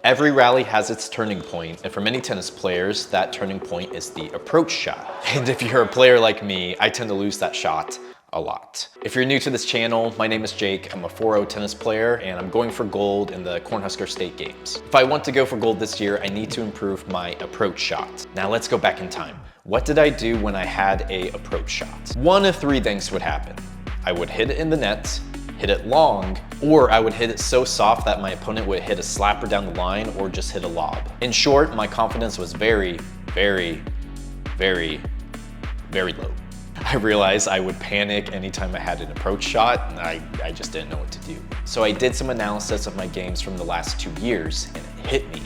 Every rally has its turning point, and for many tennis players, that turning point is the approach shot. And if you're a player like me, I tend to lose that shot a lot. If you're new to this channel, my name is Jake. I'm a 4-0 tennis player, and I'm going for gold in the Cornhusker State Games. If I want to go for gold this year, I need to improve my approach shot. Now let's go back in time. What did I do when I had a approach shot? One of three things would happen. I would hit it in the net, hit it long, or I would hit it so soft that my opponent would hit a slapper down the line or just hit a lob. In short, my confidence was very, very, very, very low. I realized I would panic anytime I had an approach shot, and I just didn't know what to do. So I did some analysis of my games from the last 2 years, and it hit me.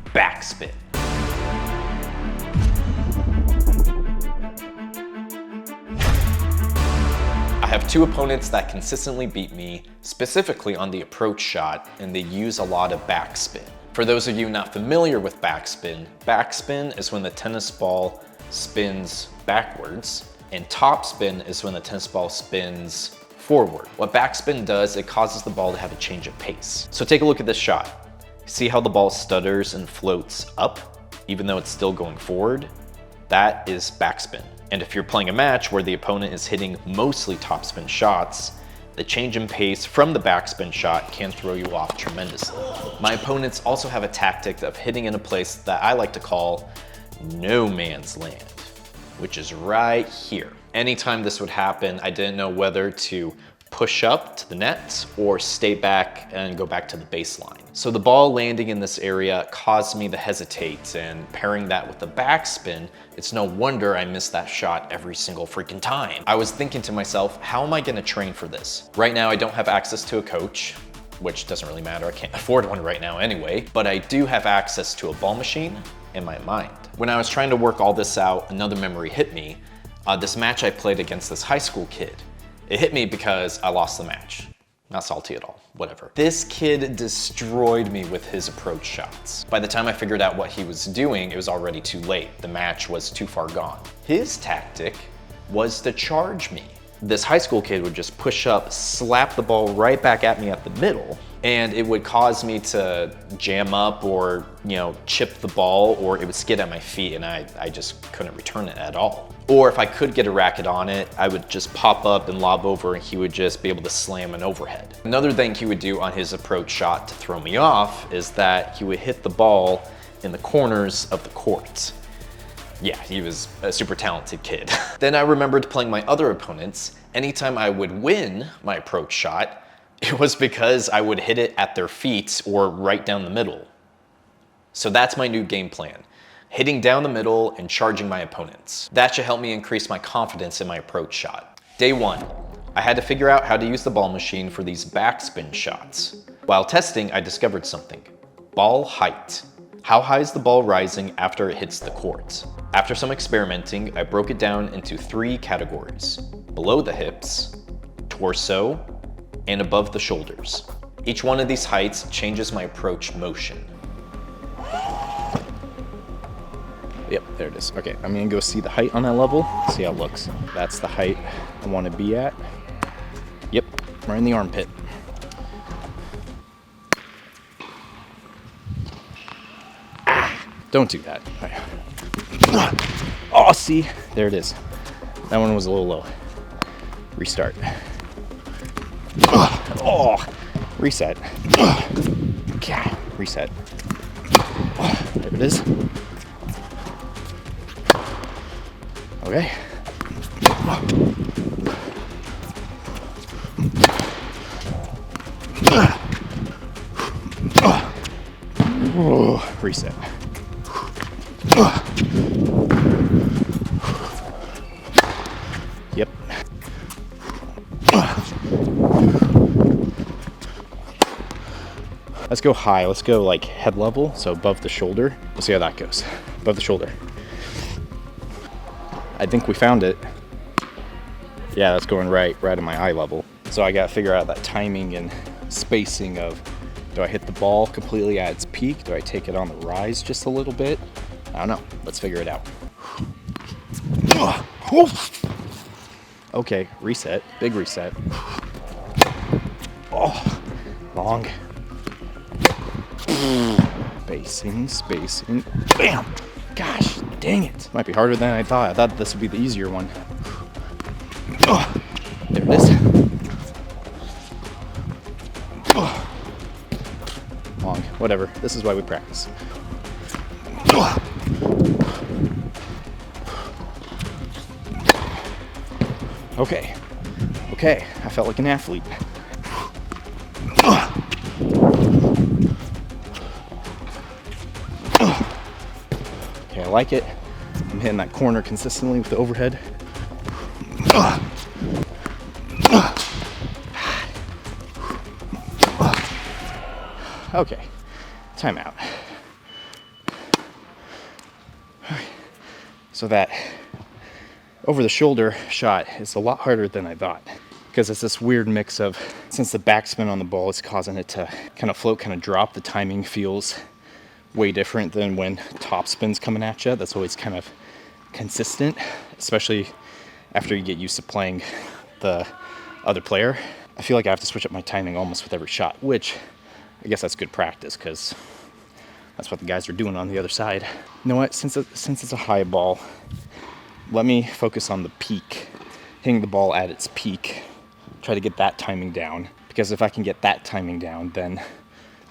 Backspin. I have 2 opponents that consistently beat me, specifically on the approach shot, and they use a lot of backspin. For those of you not familiar with backspin, backspin is when the tennis ball spins backwards, and topspin is when the tennis ball spins forward. What backspin does, it causes the ball to have a change of pace. So take a look at this shot. See how the ball stutters and floats up, even though it's still going forward? That is backspin. And if you're playing a match where the opponent is hitting mostly topspin shots, the change in pace from the backspin shot can throw you off tremendously. My opponents also have a tactic of hitting in a place that I like to call no man's land, which is right here. Anytime this would happen, I didn't know whether to push up to the net or stay back and go back to the baseline. So the ball landing in this area caused me to hesitate, and pairing that with the backspin, it's no wonder I missed that shot every single freaking time. I was thinking to myself, how am I gonna train for this? Right now, I don't have access to a coach, which doesn't really matter. I can't afford one right now anyway, but I do have access to a ball machine and my mind. When I was trying to work all this out, another memory hit me. This match I played against this high school kid. It hit me because I lost the match. Not salty at all, whatever. This kid destroyed me with his approach shots. By the time I figured out what he was doing, it was already too late. The match was too far gone. His tactic was to charge me. This high school kid would just push up, slap the ball right back at me at the middle, and it would cause me to jam up or, chip the ball, or it would skid at my feet and I just couldn't return it at all. Or if I could get a racket on it, I would just pop up and lob over and he would just be able to slam an overhead. Another thing he would do on his approach shot to throw me off is that he would hit the ball in the corners of the court. Yeah, he was a super talented kid. Then I remembered playing my other opponents. Anytime I would win my approach shot, it was because I would hit it at their feet or right down the middle. So that's my new game plan. Hitting down the middle and charging my opponents. That should help me increase my confidence in my approach shot. Day 1, I had to figure out how to use the ball machine for these backspin shots. While testing, I discovered something. Ball height. How high is the ball rising after it hits the court? After some experimenting, I broke it down into 3 categories: below the hips, torso, and above the shoulders. Each one of these heights changes my approach motion. Yep, there it is. Okay, I'm gonna go see the height on that level, see how it looks. That's the height I wanna be at. Yep, right in the armpit. Don't do that. Oh, see, there it is. That one was a little low. Restart. Oh, reset. Reset. There it is. Okay. Reset. Yep. Let's go high. Let's go like head level, so above the shoulder. We'll see how that goes. Above the shoulder. I think we found it. Yeah, that's going right at my eye level. So I gotta figure out that timing and spacing of, do I hit the ball completely at its peak? Do I take it on the rise just a little bit? I don't know. Let's figure it out. Okay, reset. Big reset. Oh, long. Spacing. Bam! Gosh, dang it. Might be harder than I thought. I thought this would be the easier one. Oh, there it is. Oh. Long, whatever. This is why we practice. Oh. Okay. I felt like an athlete. Okay, I like it. I'm hitting that corner consistently with the overhead. Okay, timeout. So that over the shoulder shot is a lot harder than I thought, because it's this weird mix of, since the backspin on the ball is causing it to kind of float, kind of drop, the timing feels way different than when topspin's coming at you. That's always kind of consistent, especially after you get used to playing the other player. I feel like I have to switch up my timing almost with every shot, which I guess that's good practice, because that's what the guys are doing on the other side. You know what, since it's a high ball, let me focus on the peak, hitting the ball at its peak, try to get that timing down, because if I can get that timing down, then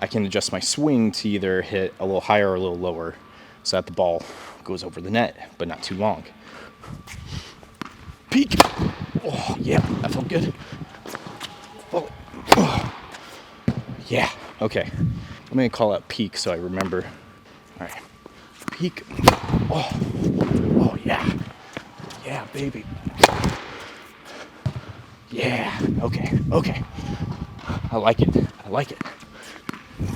I can adjust my swing to either hit a little higher or a little lower so that the ball goes over the net, but not too long. Peak! Oh, yeah, that felt good. Oh. Yeah, okay. I'm gonna call out peak so I remember. All right, peak. Oh yeah. Yeah, baby. Yeah, okay. I like it.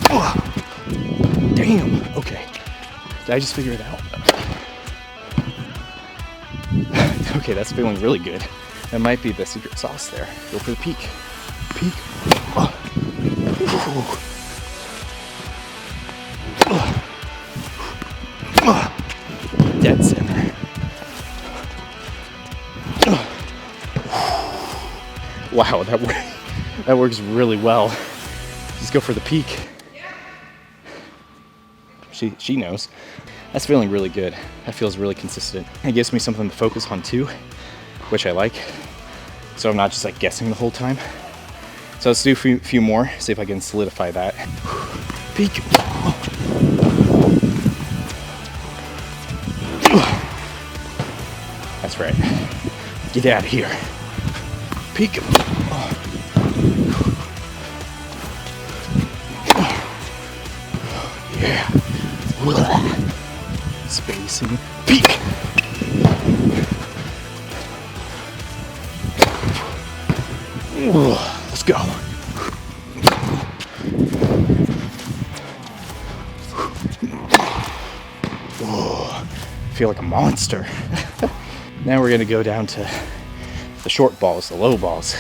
Oh, damn, okay. Did I just figure it out? Okay, that's feeling really good. That might be the secret sauce there. Go for the peak. Peak. Oh. Dead center. Wow, that works really well. Just go for the peak. She knows. That's feeling really good. That feels really consistent. It gives me something to focus on too, which I like. So I'm not just like guessing the whole time. So let's do a few more, see if I can solidify that. Peak. That's right. Get out of here. Peek. Yeah. Spacing. Peek. Let's go. I feel like a monster. Now we're gonna go down to the short balls, the low balls,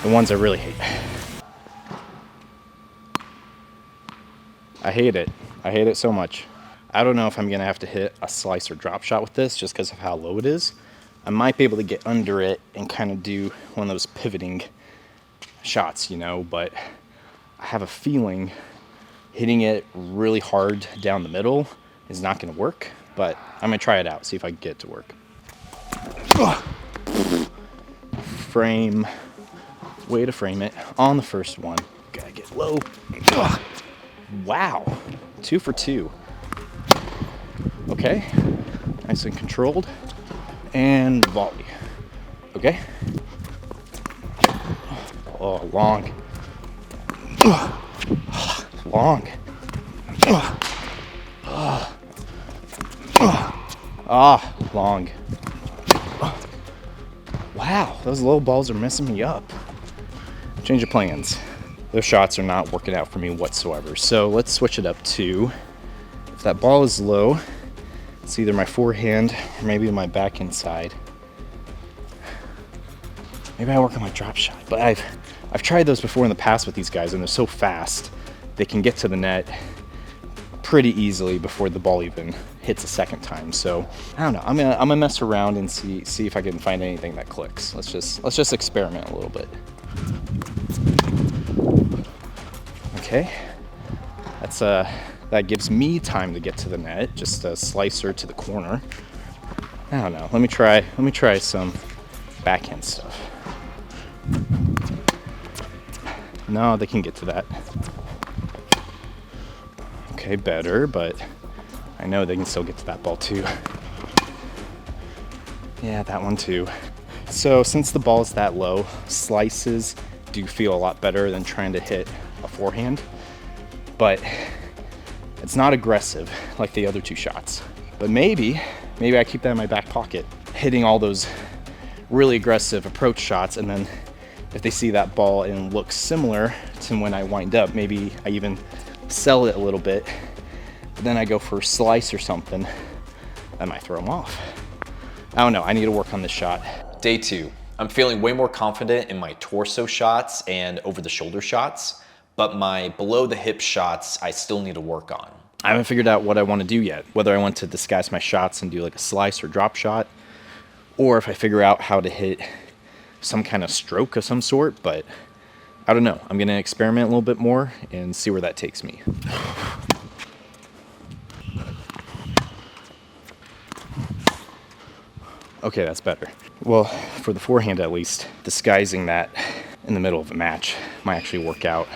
the ones I really hate. I hate it so much. I don't know if I'm gonna have to hit a slice or drop shot with this just because of how low it is. I might be able to get under it and kind of do one of those pivoting shots, you know, but I have a feeling hitting it really hard down the middle is not gonna work, but I'm gonna try it out, see if I can get it to work. Frame, way to frame it on the first one. Gotta get low. Wow, 2 for 2. Okay, nice and controlled. And volley. Okay. Oh, long. Long. Long. Wow, those low balls are messing me up. Change of plans. Those shots are not working out for me whatsoever. So let's switch it up to, if that ball is low, it's either my forehand or maybe my backhand side. Maybe I work on my drop shot. But I've tried those before in the past with these guys, and they're so fast. They can get to the net pretty easily before the ball even hits a second time. So I don't know. I'm gonna mess around and see if I can find anything that clicks. Let's just experiment a little bit. Okay, that's That gives me time to get to the net, just a slicer to the corner. I don't know. Let me try some backhand stuff. No, they can get to that. Okay, better, but I know they can still get to that ball too. Yeah, that one too. So since the ball is that low, slices do feel a lot better than trying to hit a forehand, but it's not aggressive like the other two shots. But maybe I keep that in my back pocket, hitting all those really aggressive approach shots, and then if they see that ball and looks similar to when I wind up, maybe I even sell it a little bit, but then I go for a slice or something, that might throw them off. I don't know, I need to work on this shot. Day 2. I'm feeling way more confident in my torso shots and over the shoulder shots, but my below the hip shots I still need to work on. I haven't figured out what I want to do yet, whether I want to disguise my shots and do like a slice or drop shot, or if I figure out how to hit some kind of stroke of some sort, but I don't know. I'm gonna experiment a little bit more and see where that takes me. Okay, that's better. Well, for the forehand at least, disguising that in the middle of a match might actually work out.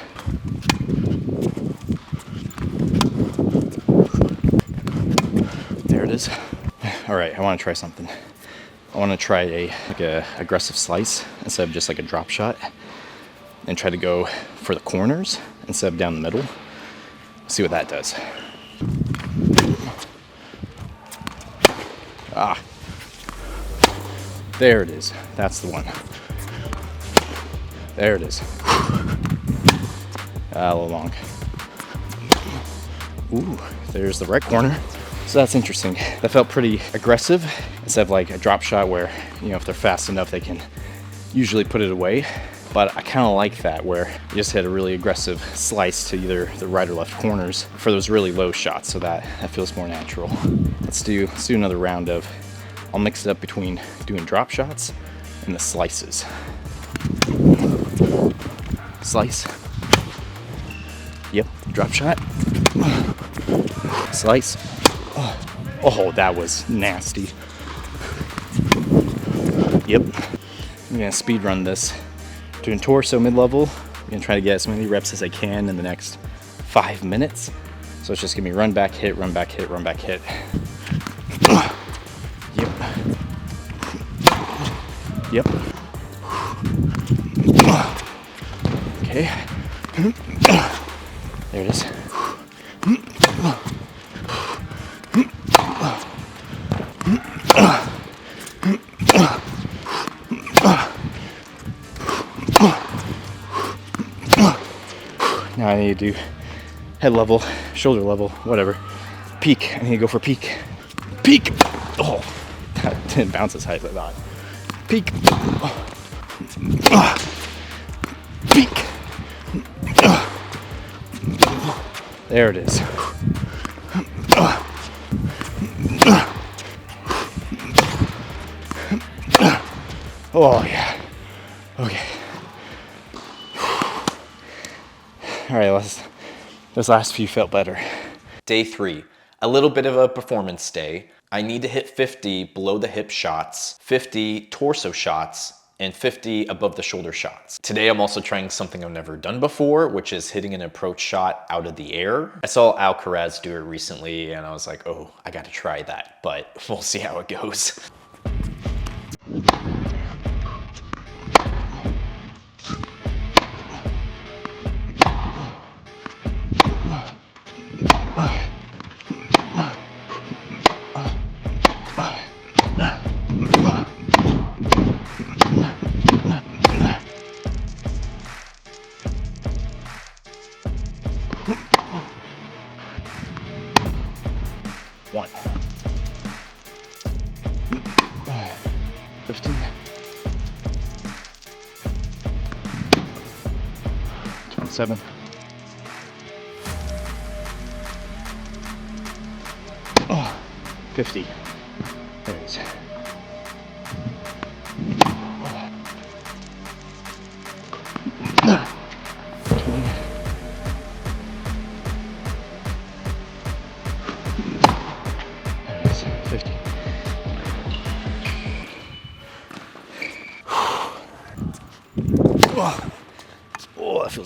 There it is. All right, I want to try something. I want to try a aggressive slice instead of just like a drop shot, and try to go for the corners instead of down the middle. See what that does. Ah, there it is. That's the one. There it is. A little long. Ooh, there's the right corner. So that's interesting. That felt pretty aggressive instead of like a drop shot where, you know, if they're fast enough, they can usually put it away. But I kind of like that where you just hit a really aggressive slice to either the right or left corners for those really low shots. So that feels more natural. Let's do another round of, I'll mix it up between doing drop shots and the slices. Slice. Yep, drop shot. Slice. Oh, that was nasty. Yep. I'm gonna speed run this. Doing torso mid-level. I'm gonna try to get as many reps as I can in the next 5 minutes. So it's just gonna be run back, hit, run back, hit, run back, hit. Yep. Yep. Okay. There it is. Now I need to do head level, shoulder level, whatever. Peak. I need to go for peak. Peak! Oh, that didn't bounce as high as I thought. Peak. Peak. There it is. Oh yeah. Okay. All right, those last few felt better. Day 3, a little bit of a performance day. I need to hit 50 below the hip shots, 50 torso shots, and 50 above the shoulder shots. Today I'm also trying something I've never done before, which is hitting an approach shot out of the air. I saw Alcaraz do it recently and I was like, oh, I gotta try that, but we'll see how it goes. One. 15. 27. Oh, 50. There it is.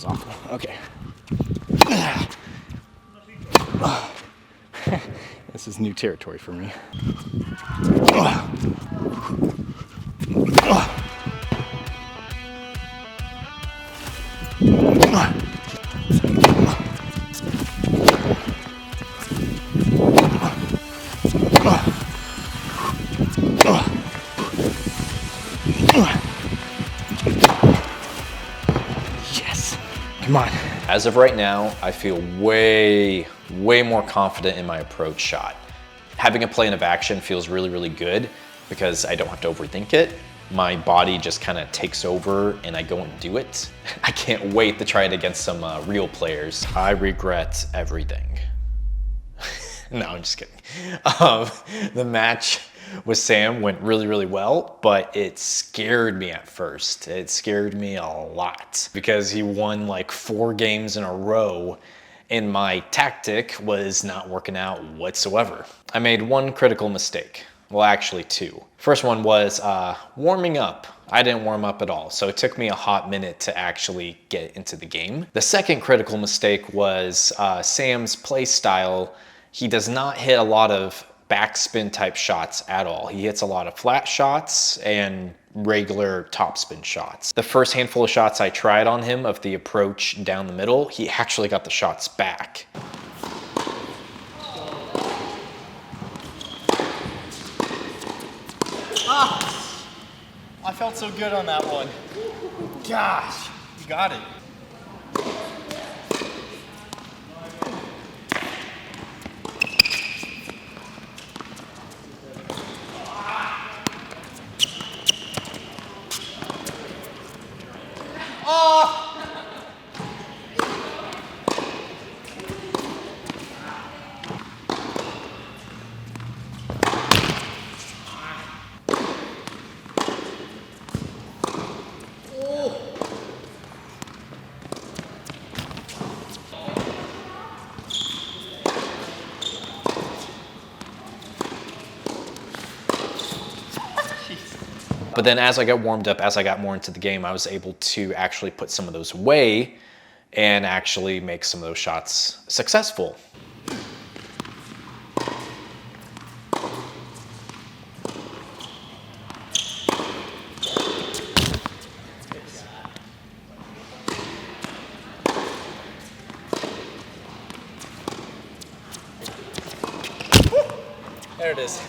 feels awful. Okay. This is new territory for me. Yes. Come on. As of right now, I feel way more confident in my approach shot. Having a plan of action feels really good because I don't have to overthink it. My body just kind of takes over and I go and do it. I can't wait to try it against some real players. I regret everything. No, I'm just kidding. The match with Sam went really well, but it scared me at first. It scared me a lot because he won like 4 games in a row and my tactic was not working out whatsoever. I made one critical mistake. Well, actually 2. First one was warming up. I didn't warm up at all, so it took me a hot minute to actually get into the game. The second critical mistake was Sam's play style. He does not hit a lot of backspin type shots at all. He hits a lot of flat shots and regular topspin shots. The first handful of shots I tried on him of the approach down the middle, he actually got the shots back. I felt so good on that one. Gosh, you got it. But then as I got warmed up, as I got more into the game, I was able to actually put some of those away and actually make some of those shots successful. There it is.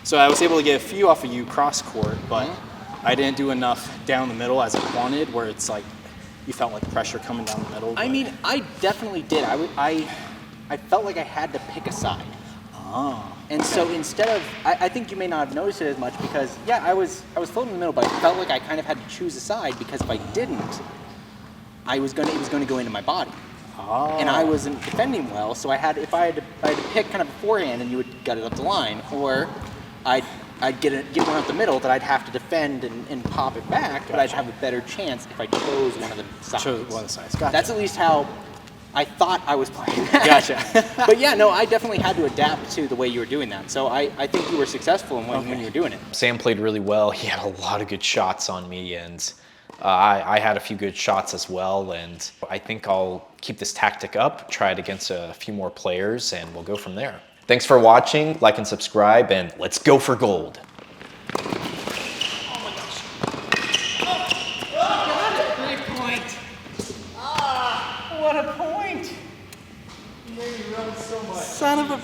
So I was able to get a few off of you cross court, but I didn't do enough down the middle as I wanted, where it's like you felt like pressure coming down the middle. I mean, I definitely did. I felt like I had to pick a side. Oh. And so instead of, I think you may not have noticed it as much because, yeah, I was floating in the middle, but I felt like I kind of had to choose a side because if I didn't, it was going to go into my body. Oh. And I wasn't defending well, so I had to pick kind of a forehand and you would gut it up the line, or I'd get one up the middle that I'd have to defend and pop it back, but I'd have a better chance if I chose one of the sides. Chose one of the sides. Gotcha. That's at least how I thought I was playing that. Gotcha. But yeah, no, I definitely had to adapt to the way you were doing that. So I think you were successful when you were doing it. Sam played really well. He had a lot of good shots on me, and I had a few good shots as well. And I think I'll keep this tactic up, try it against a few more players, and we'll go from there. Thanks for watching, like and subscribe, and let's go for gold. Son of a